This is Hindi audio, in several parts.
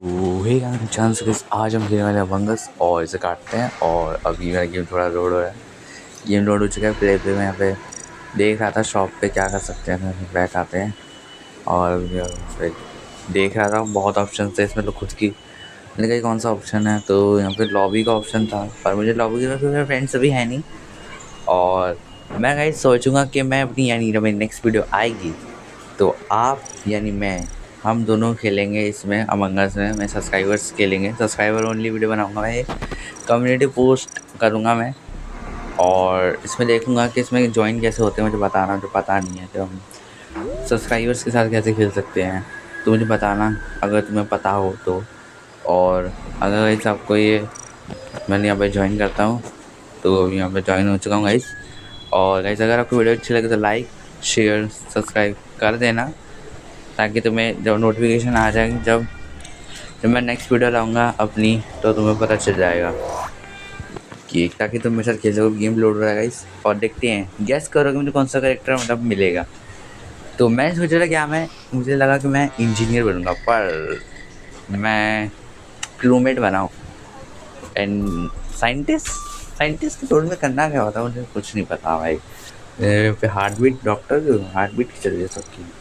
हे चांस आज हम खेलने वाले हैं अमंग अस और इसे काटते हैं। और अभी मेरा गेम थोड़ा लोड हो रहा है। गेम लोड हो चुका है। प्ले पे मैं यहाँ पे देख रहा था शॉप पे क्या कर सकते हैं, बैक आते हैं। और फिर देख रहा था बहुत ऑप्शन थे इसमें, तो खुद की मैंने कहा कौन सा ऑप्शन है, तो यहाँ पे लॉबी का ऑप्शन था। पर मुझे लॉबी में मेरे फ्रेंड्स अभी है नहीं। और मैं गाइस सोचूंगा कि मैं अपनी यानी जब मेरी नेक्स्ट वीडियो आएगी तो आप यानी मैं हम दोनों खेलेंगे इसमें अमंग अस में। मैं सब्सक्राइबर्स खेलेंगे, सब्सक्राइबर ओनली वीडियो बनाऊंगा मैं। एक कम्युनिटी पोस्ट करूंगा मैं और इसमें देखूंगा कि इसमें ज्वाइन कैसे होते हैं। मुझे बताना, जो पता नहीं है कि हम सब्सक्राइबर्स के साथ कैसे खेल सकते हैं, तो मुझे बताना अगर तुम्हें पता हो तो। और अगर गाइस आपको ये मैंने यहाँ पे ज्वाइन करता हूँ, तो अभी यहाँ पे ज्वाइन हो चुका हूँ गाइस। और गाइस अगर आपको वीडियो अच्छी लगे तो लाइक शेयर सब्सक्राइब कर देना, ताकि तुम्हें जब नोटिफिकेशन आ जाएगी जब जब मैं नेक्स्ट वीडियो लाऊंगा अपनी, तो तुम्हें पता चल जाएगा कि ताकि तुम मेरे साथ खेल सको। गेम लोड हो रहा है गाइस और देखते हैं गैस करो कि मुझे कौन सा करेक्टर मतलब मिलेगा। तो मैं सोच रहा क्या, मुझे लगा कि मैं इंजीनियर बनूंगा, पर मैं क्रूमेट बनाऊँ एंड साइंटिस्ट। साइंटिस्ट के रोल में करना क्या होता है मुझे कुछ नहीं पता भाई। पे heart beat doctor, heart beat चल रही है सबकी।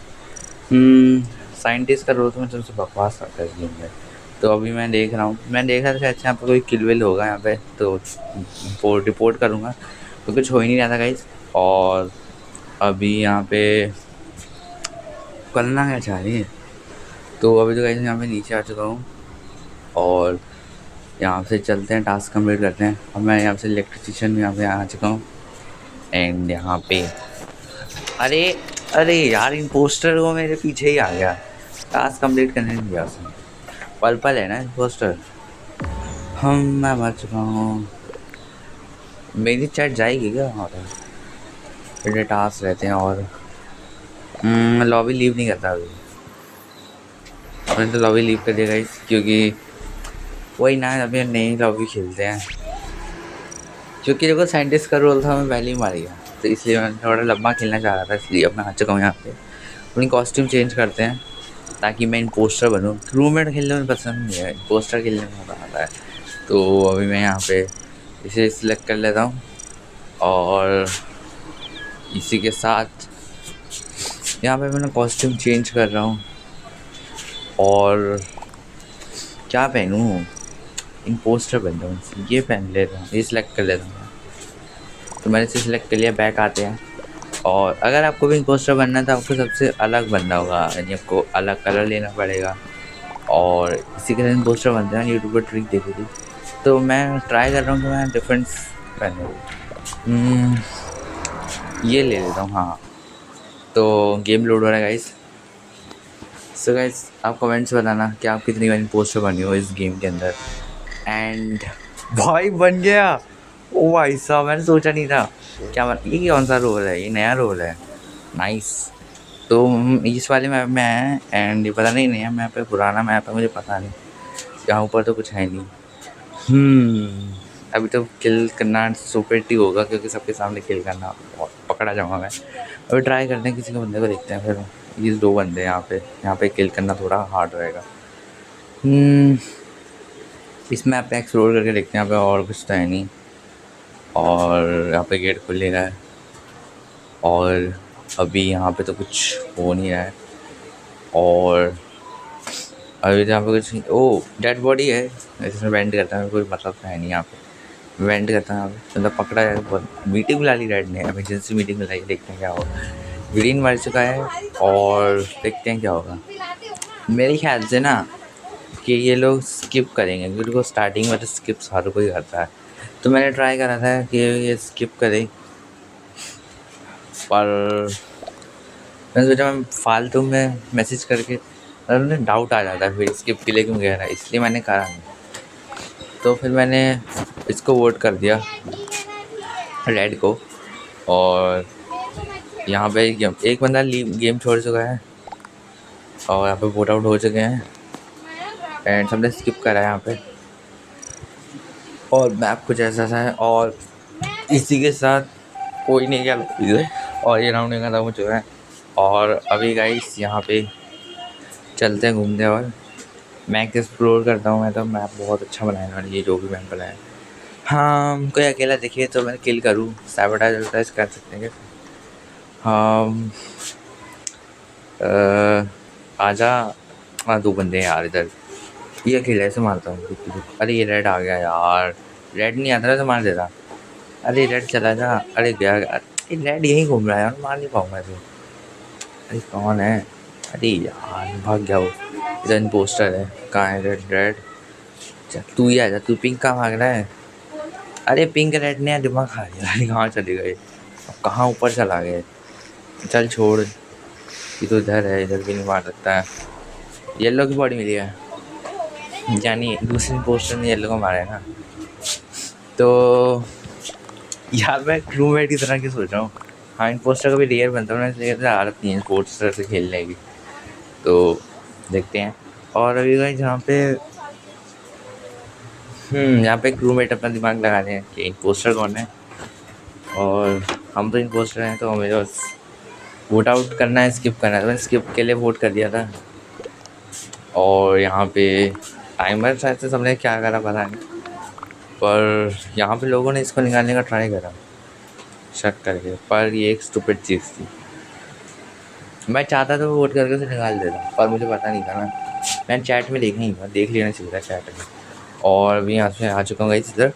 साइंटिस्ट का रोल तो मैं तुमसे बकवास लगता है इस गेम में। तो अभी मैं देख रहा हूँ, मैं देख रहा था अच्छा यहाँ पर कोई किल विल होगा यहाँ पे, तो रिपोर्ट करूँगा। तो कुछ हो ही नहीं रहा था गाइस। और अभी यहाँ पे करना क्या चाह रही है, तो अभी तो गाइस यहाँ पे नीचे आ चुका हूँ। और यहाँ से चलते हैं, टास्क कंप्लीट करते हैं। और मैं यहाँ से इलेक्ट्रिशियन में यहाँ पे आ चुका हूँ। एंड यहाँ पे अरे अरे यार, इन पोस्टर वो मेरे पीछे ही आ गया, टास्क कंप्लीट करने नहीं दिया उसने। पर्पल है ना पोस्टर। मैं मर चुका हूँ। मेरी चैट जाएगी क्या वहाँ पे? मेरे टास्क रहते हैं और लॉबी लीव नहीं करता अभी। मैंने तो लॉबी लीव कर दिया गाइस, क्योंकि वही ना, अभी नई लॉबी खेलते हैं। क्योंकि देखो साइंटिस्ट का रोल था, मैं पहले ही मार गया, तो इसलिए मैं थोड़ा लंबा खेलना चाह रहा था, इसलिए अब मैं आ चुका हूँ यहाँ पे। अपनी कॉस्ट्यूम चेंज करते हैं ताकि मैं इम्पोस्टर बनूँ। क्रूमेट खेलने में पसंद नहीं है, इम्पोस्टर खेलने में मज़ा आता है। तो अभी मैं यहाँ पे इसे सिलेक्ट कर लेता हूँ और इसी के साथ यहाँ पे मैं कॉस्ट्यूम चेंज कर रहा हूँ। और क्या पहनूँ, इम्पोस्टर बन रहा हूँ, ये पहन लेता हूँ, ये सिलेक्ट कर लेता हूँ। तो मैंने इसे सिलेक्ट कर लिया, बैक आते हैं। और अगर आपको भी इम्पोस्टर बनना है तो आपको सबसे अलग बनना होगा, यानी आपको अलग कलर लेना पड़ेगा। और इसी के साथ इम्पोस्टर बनते हैं, यूट्यूब पर ट्रिक देखी थी, तो मैं ट्राई कर रहा हूँ कि मैं डिफरेंस पहनूँ। ये ले लेता हूँ। हाँ, तो गेम लोड हो रहा है गाइस। सो गाइस आप कमेंट्स बताना कि आप कितनी बार पोस्टर बनी हो इस गेम के अंदर। एंड भाई बन गया। ओ भाई साहब, मैंने सोचा नहीं था क्या ये कौन सा रोल है, ये नया रोल है। नाइस। तो इस वाले मैप में है एंड ये पता नहीं नया मैप है पुराना मैप है मुझे पता नहीं। यहाँ ऊपर तो कुछ है नहीं। अभी तो किल करना सुपेटी होगा, क्योंकि सबके सामने किल करना पकड़ा जाऊँगा मैं। अभी ट्राई करते हैं, किसी को बंदे को देखते हैं। फिर ये 2 बंदे यहाँ पे किल करना थोड़ा हार्ड रहेगा। इस मैप पे एक्सप्लोर करके देखते हैं। यहाँ पे और कुछ तो है नहीं, और यहाँ पे गेट खुलेगा है। और अभी यहाँ पे तो कुछ हो नहीं रहा है। और अभी तो यहाँ पे कुछ, ओ डेड बॉडी है, इसमें वेंट करता है, कोई मतलब है नहीं यहाँ पे। वेंट करता है यहाँ पे, मतलब पकड़ा जाए। मीटिंग बुला ली रेड ने, एमरजेंसी मीटिंग बुलाई, देखते हैं क्या होगा। ग्रीन मर चुका है और देखते हैं क्या होगा। मेरे ख्याल से ना कि ये लोग स्किप करेंगे, क्योंकि उनको स्टार्टिंग में तो स्किप हर कोई करता है। तो मैंने ट्राई करा था कि ये स्किप करें, पर मैंने सोचा मैं फालतू में मैसेज करके उन्हें डाउट आ जाता है फिर स्किप के लिए क्यों कह रहा है, इसलिए मैंने करा नहीं। तो फिर मैंने इसको वोट कर दिया, रेड को। और यहाँ पे एक बंदा गेम छोड़ चुका है और यहाँ पे वोट आउट हो चुके हैं एंड सबने स्किप करा है यहाँ पे। और मैप कुछ ऐसा सा है। और इसी के साथ कोई नहीं क्या और ये राउंड खत्म हो चुका है। और अभी गाइस यहाँ पे चलते हैं घूमते और मैप एक्सप्लोर करता हूँ मैं, तो मैप बहुत अच्छा बनाया है ये जो भी मैप बनाया। हाँ, कोई अकेला दिखे तो मैं किल करूँ, सैबोटाइज वैबोटाइज कर सकते हैं क्या? हाँ, आजा। हाँ, 2 बंदे हैं यार इधर। ये अकेले से मारता हूँ, रुक रुक। अरे ये रेड आ गया यार, रेड नहीं आता तो मार देता। अरे रेड चला जा, अरे गया। अरे रेड यहीं घूम रहा है यार, मार नहीं पाऊंगा इसे। अरे कौन है? अरे यार भाग गया वो। इधर पोस्टर है, कहाँ है रेड? रेड चल तू ही आजा, तू पिंक कहाँ भाग रहा है? अरे पिंक रेड ने दिमाग खा लिया। अरे कहाँ चले गए, अब कहाँ ऊपर चला गए? चल छोड़, ये तो इधर है, इधर भी नहीं मार सकता है। येलो की बॉडी मिली है, यानी दूसरे पोस्टर ने येलो को मारा है ना। तो यार मैं क्रूमेट की तरह की सोच रहा हूँ। हाँ, इन पोस्टर का भी रेयर बनता हूँ ना, इसलिए आदत नहीं है पोस्टर से खेलने की। तो देखते हैं। और अभी भाई जहाँ पे यहाँ पे क्रूमेट अपना दिमाग लगा रहे हैं कि इन पोस्टर कौन है, और हम तो इन पोस्टर हैं, तो हमें बस वोट आउट करना है, स्किप करना है। तो मैंने स्किप के लिए वोट कर दिया था। और यहाँ पे टाइमर शायद से सबने क्या करा पता नहीं, पर यहाँ पे लोगों ने इसको निकालने का ट्राई करा शक करके, पर ये एक स्टूपिड चीज़ थी। मैं चाहता था वोट करके उसे निकाल देता, पर मुझे पता नहीं था ना। मैंने चैट में देखा ही था, देख लेना चाहिए था चैट में। और अभी यहाँ से आ चुका हूँ गाइस इधर।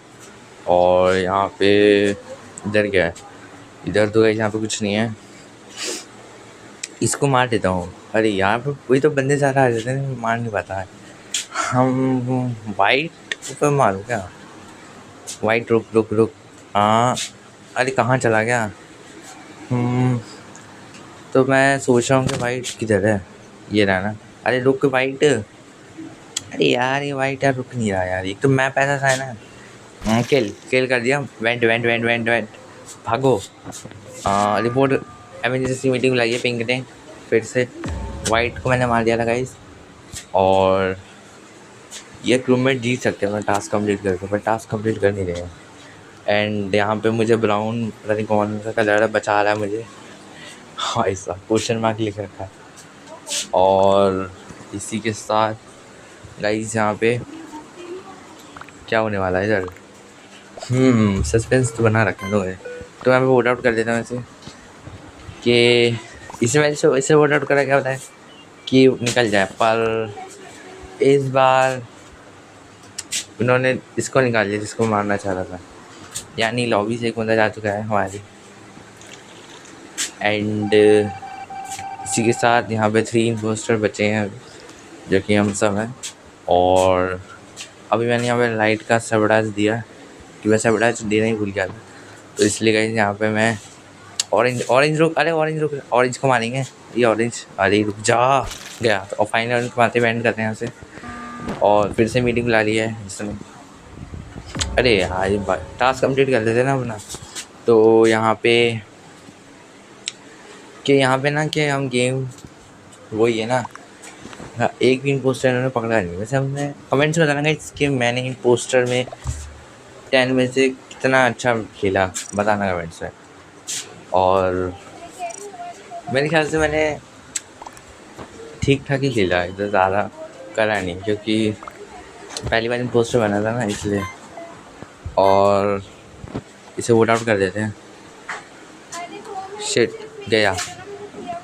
और यहाँ पे इधर क्या है? इधर तो गाइस यहाँ पे कुछ नहीं है, इसको मार देता हूँ। अरे यहाँ पे वही तो बंदे ज़्यादा आ जाते हैं, मार नहीं पाता है। हम वाइट ऊपर मारूँ क्या? वाइट रुक रुक रुक। हाँ, अरे कहाँ चला गया? तो मैं सोच रहा हूँ कि वाइट किधर है, ये रहा ना। अरे रुक वाइट, अरे यार ये वाइट यार रुक नहीं रहा यार, एक तो मैप ऐसा था ना। किल किल कर दिया। Went went went went went, भागो। रिपोर्ट, एमरजेंसी मीटिंग बुलाई पिंक ने फिर से। वाइट को मैंने मार दिया था गाइस। और ये क्रूमेट जीत सकते हैं मैं टास्क कंप्लीट करके, पर टास्क कंप्लीट कर नहीं रहे हैं। एंड यहाँ पे मुझे ब्राउन पता नहीं कौन सा कलर बचा रहा है मुझे। हाँ, ऐसा क्वेश्चन मार्क लिख रखा है। और इसी के साथ गाइस यहाँ पे क्या होने वाला है इधर? सस्पेंस तो बना रखा है लोगों ने। तो मैं वोट आउट कर देता हूँ ऐसे कि इसे वोट आउट करा क्या होता है कि निकल जाए, पर इस बार उन्होंने इसको निकाल दिया जिसको मारना चाह रहा था, यानी लॉबी से एक बंदा जा चुका है हमारी। एंड इसी के साथ यहाँ पे 3 इम्पोस्टर बचे हैं, जो कि हम सब हैं। और अभी मैंने यहाँ पे लाइट का सबडाज दिया कि मैं सबडाज देना ही भूल गया था, तो इसलिए गाइस यहाँ पे मैं ऑरेंज रुक, अरे ऑरेंज को मारेंगे। ये ऑरेंज, अरे रुक जा गया। तो और फाइनल ऑरेंज को मारते बैंड करते हैं यहाँ से। और फिर से मीटिंग बुला ली है जिसने। अरे यार टास्क कंप्लीट कर लेते ना अपना। तो यहाँ पे ना कि हम गेम वही है ना। हाँ, एक भी पोस्टर इन्होंने पकड़ा नहीं। वैसे हमने कमेंट्स में बताना कि मैंने इन पोस्टर में 10 में से कितना अच्छा खेला, बताना कमेंट्स में। और मेरे ख्याल से मैंने ठीक ठाक ही खेला, इधर ज़्यादा करा नहीं, क्योंकि पहली बार इन पोस्टर बना था ना इसलिए। और इसे वोट आउट कर देते हैं। शिट गया।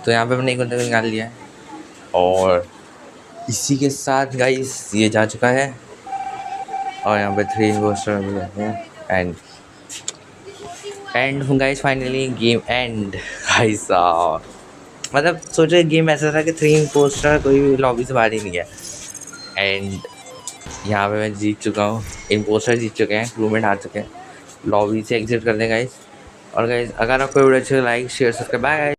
तो यहाँ पे हमने एक बंदे को निकाल लिया है। और इसी के साथ गाइस ये जा चुका है। और यहाँ पे 3 पोस्टर भी रहते हैं। And guys finally game and guys. मतलब सोचो गेम ऐसा था कि 3 पोस्टर कोई भी लॉबी से बाहर ही नहीं गया। एंड यहाँ पे मैं जीत चुका हूँ, इन पोस्टर जीत चुके हैं, क्रूमेट हार चुके हैं। लॉबी से एग्जिट कर दें गाइस। और गाइस अगर आपको वीडियो अच्छी लाइक शेयर सब्सक्राइब, बाय।